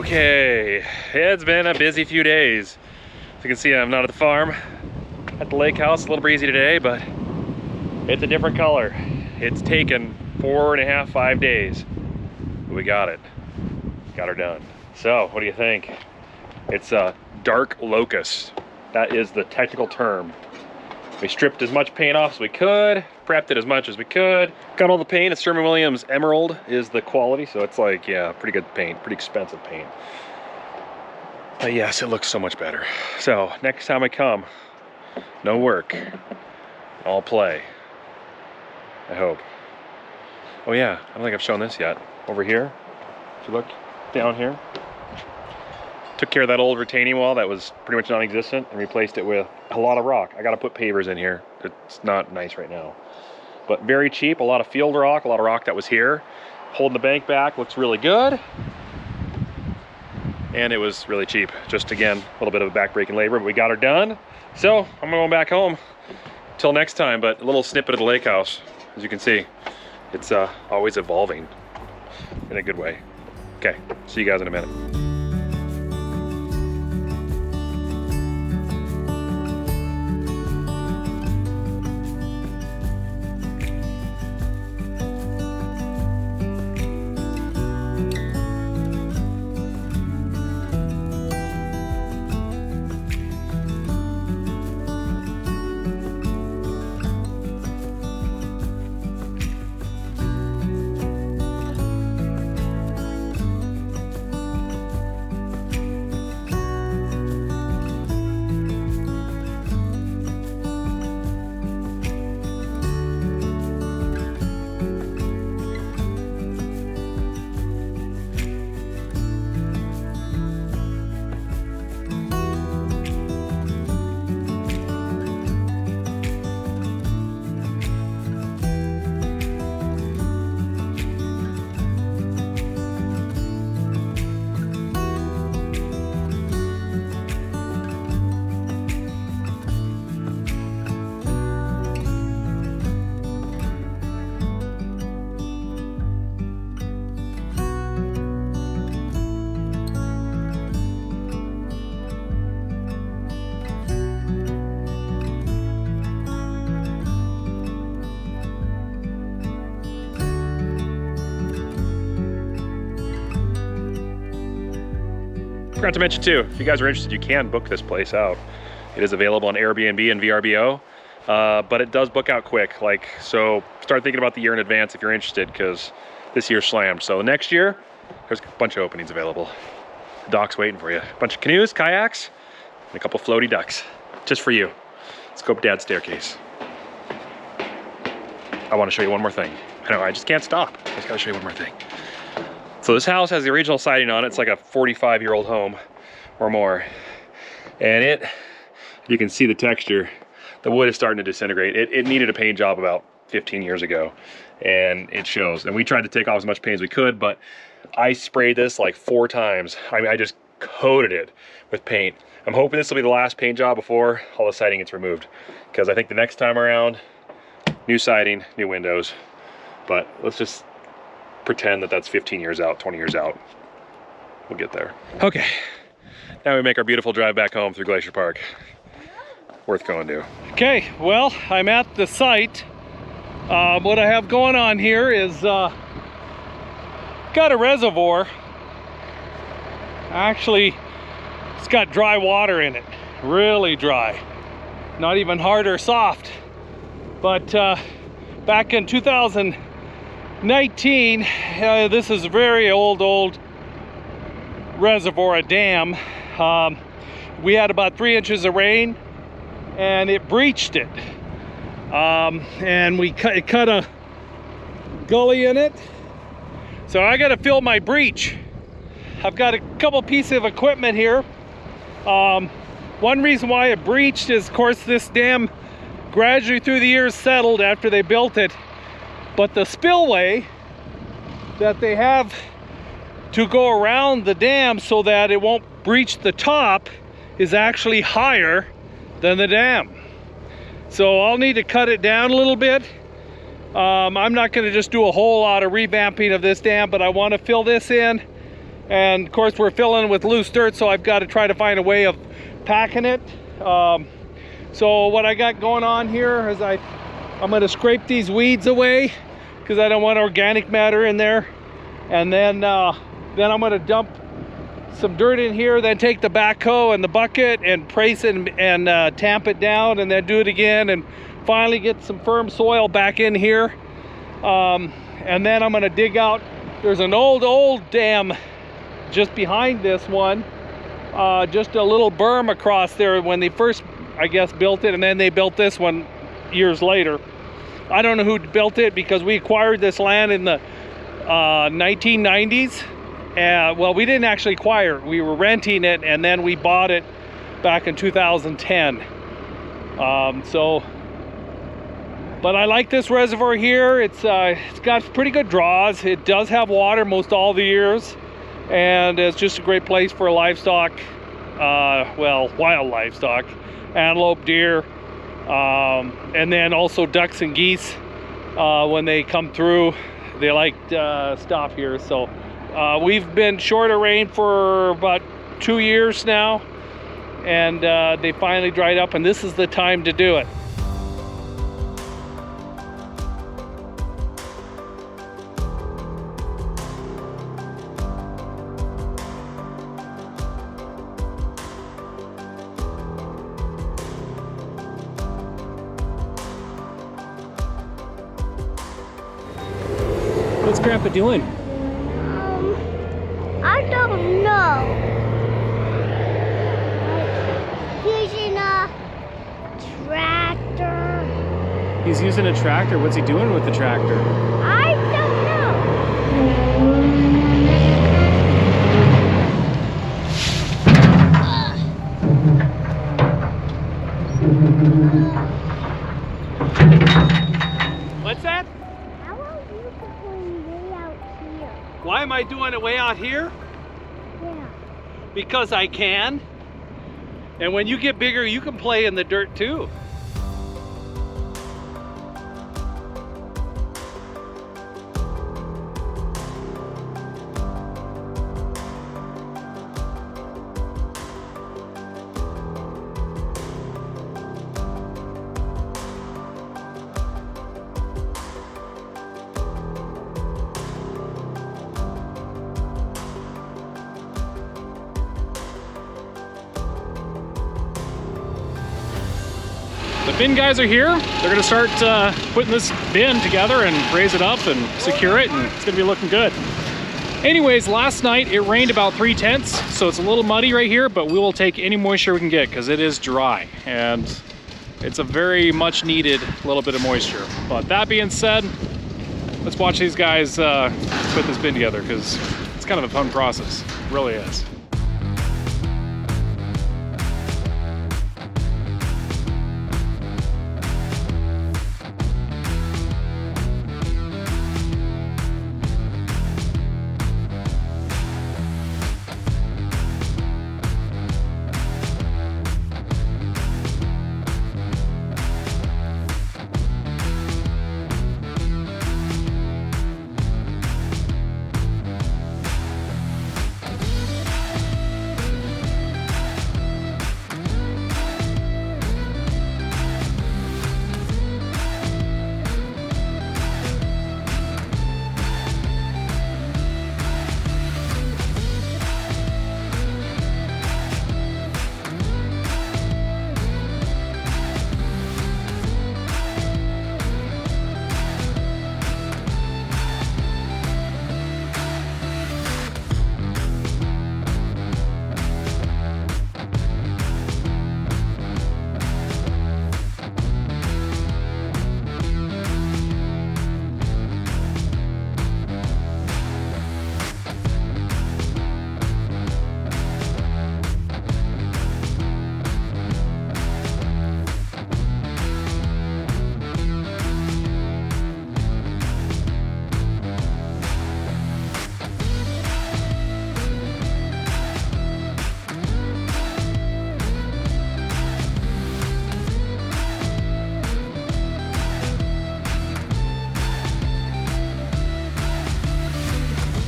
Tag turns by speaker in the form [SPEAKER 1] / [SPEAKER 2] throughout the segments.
[SPEAKER 1] Okay, it's been a busy few days. As you can see, I'm not at the farm, at the lake house. A little breezy today, but it's a different color. It's taken 4.5, 5 days. But we got it. Got her done. So, what do you think? It's a dark locust. That is the technical term. We stripped as much paint off as we could, prepped it as much as we could. Got all the paint. It's Sherwin-Williams Emerald is the quality, so it's like, yeah, pretty good paint, pretty expensive paint. But yes, it looks so much better. So next time I come, no work, all play, I hope. Oh yeah, I don't think I've shown this yet. Over here, if you look down here, took care of that old retaining wall that was pretty much non-existent and replaced it with a lot of rock. I gotta put pavers in here. It's not nice right now. But very cheap, a lot of field rock, a lot of rock that was here. Holding the bank back, looks really good. And it was really cheap. Just again, a little bit of a back-breaking labor, but we got her done. So I'm going back home till next time, but a little snippet of the lake house. As you can see, it's always evolving in a good way. Okay, see you guys in a minute. Forgot to mention too, if you guys are interested, you can book this place out. It is available on Airbnb and VRBO, but it does book out quick. So start thinking about the year in advance if you're interested, because this year's slammed. So next year, there's a bunch of openings available. The dock's waiting for you. A bunch of canoes, kayaks, and a couple floaty ducks, just for you. Let's go up Dad's staircase. I want to show you one more thing. I know, I just can't stop. I just gotta show you one more thing. So this house has the original siding on it. It's like a 45-year-old home or more. And you can see the texture. The wood is starting to disintegrate. It needed a paint job about 15 years ago, and it shows. And we tried to take off as much paint as we could, but I sprayed this like 4 times. I mean, I just coated it with paint. I'm hoping this will be the last paint job before all the siding gets removed, because I think the next time around, new siding, new windows. But let's just pretend that that's 15 years out, 20 years out. We'll get there. Okay, now we make our beautiful drive back home through Glacier Park. Worth going to. Okay, well, I'm at the site. What I have going on here is got a reservoir. Actually, it's got dry water in it, really dry. Not even hard or soft. But back in 2019, this is a very old reservoir, a dam. We had about 3 inches of rain and it breached it. And we cut a gully in it. So I gotta fill my breach. I've got a couple pieces of equipment here. One reason why it breached is, of course, this dam gradually through the years settled after they built it. But the spillway that they have to go around the dam so that it won't breach the top is actually higher than the dam. So I'll need to cut it down a little bit. I'm not going to just do a whole lot of revamping of this dam, but I want to fill this in
[SPEAKER 2] And of course we're filling with loose dirt, so I've got to try to find a way of packing it. So what I got going on here is I'm going to scrape these weeds away because I don't want organic matter in there. And then I'm going to dump some dirt in here, then take the backhoe and the bucket and brace it and tamp it down, and then do it again, and finally get some firm soil back in here. And then I'm going to dig out. There's an old dam just behind this one, just a little berm across there when they first, I guess, built it, and then they built this one years later. I don't know who built it because we acquired this land in the 1990s. Well, we didn't actually acquire it. We were renting it, and then we bought it back in 2010. But I like this reservoir here. It's got pretty good draws. It does have water most all the years, and it's just a great place for livestock, well, wild livestock, antelope, deer, and then also ducks and geese. When they come through, they like to stop here. So we've been short of rain for about 2 years now, and they finally dried up, and this is the time to do it.
[SPEAKER 1] What's Grandpa doing?
[SPEAKER 3] I don't know. Using a tractor.
[SPEAKER 1] He's using a tractor. What's he doing with the tractor?
[SPEAKER 3] I don't know.
[SPEAKER 2] What's that?
[SPEAKER 3] How are you going way out here?
[SPEAKER 2] Why am I doing it way out here?
[SPEAKER 3] Yeah.
[SPEAKER 2] Because I can. And when you get bigger, you can play in the dirt too.
[SPEAKER 1] The bin guys are here. They're gonna start putting this bin together and raise it up and secure it, and it's gonna be looking good. Anyways, last night it rained about 3/10, so it's a little muddy right here, but we will take any moisture we can get because it is dry, and it's a very much needed little bit of moisture. But that being said, let's watch these guys put this bin together because it's kind of a fun process. It really is.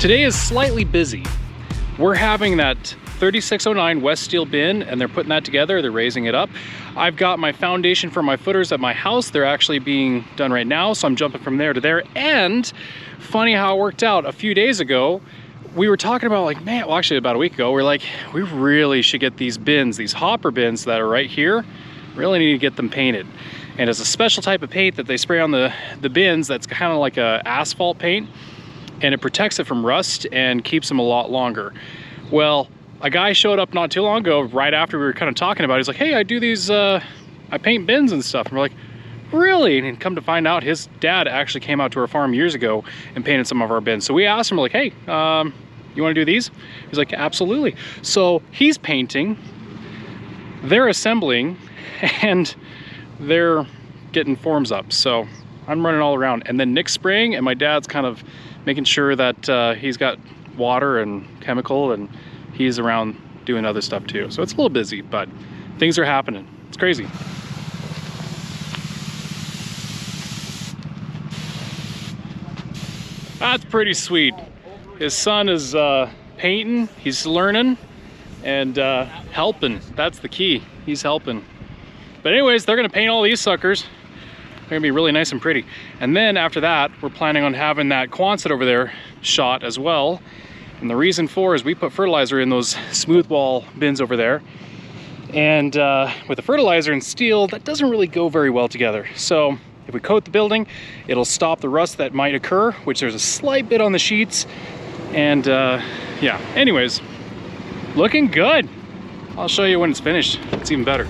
[SPEAKER 1] Today is slightly busy.
[SPEAKER 2] we're having that 3609 West Steel bin, and they're putting that together, they're raising it up. I've got my foundation for my footers at my house. They're actually being done right now, so I'm jumping from there to there. And funny how it worked out. A few days ago, we were talking about like, man, well actually about a week ago, we're like, we really should get these bins, these hopper bins that are right here, really need to get them painted. And it's a special type of paint that they spray on the bins that's kind of like a asphalt paint, and it protects it from rust and keeps them a lot longer. Well, a guy showed up not too long ago, right after we were kind of talking about it. He's like, hey, I do these, I paint bins and stuff. And we're like, really? And come to find out, his dad actually came out to our farm years ago and painted some of our bins. So we asked him, like, hey, you want to do these? He's like, absolutely. So he's painting, they're assembling, and they're getting forms up. So I'm running all around, and then Nick's spraying, and my dad's kind of making sure that he's got water and chemical, and he's around doing other stuff too. So it's a little busy, but things are happening. It's crazy. That's pretty sweet. His son is painting, he's learning, and helping. That's the key, he's helping. But anyways, they're gonna paint all these suckers. They're gonna be really nice and pretty. And then after that, we're planning on having that Quonset over there shot as well. And the reason for is we put fertilizer in those smooth wall bins over there. And with the fertilizer and steel, that doesn't really go very well together. So if we coat the building, it'll stop the rust that might occur, which there's a slight bit on the sheets. And yeah, anyways, looking good. I'll show you when it's finished. It's even better.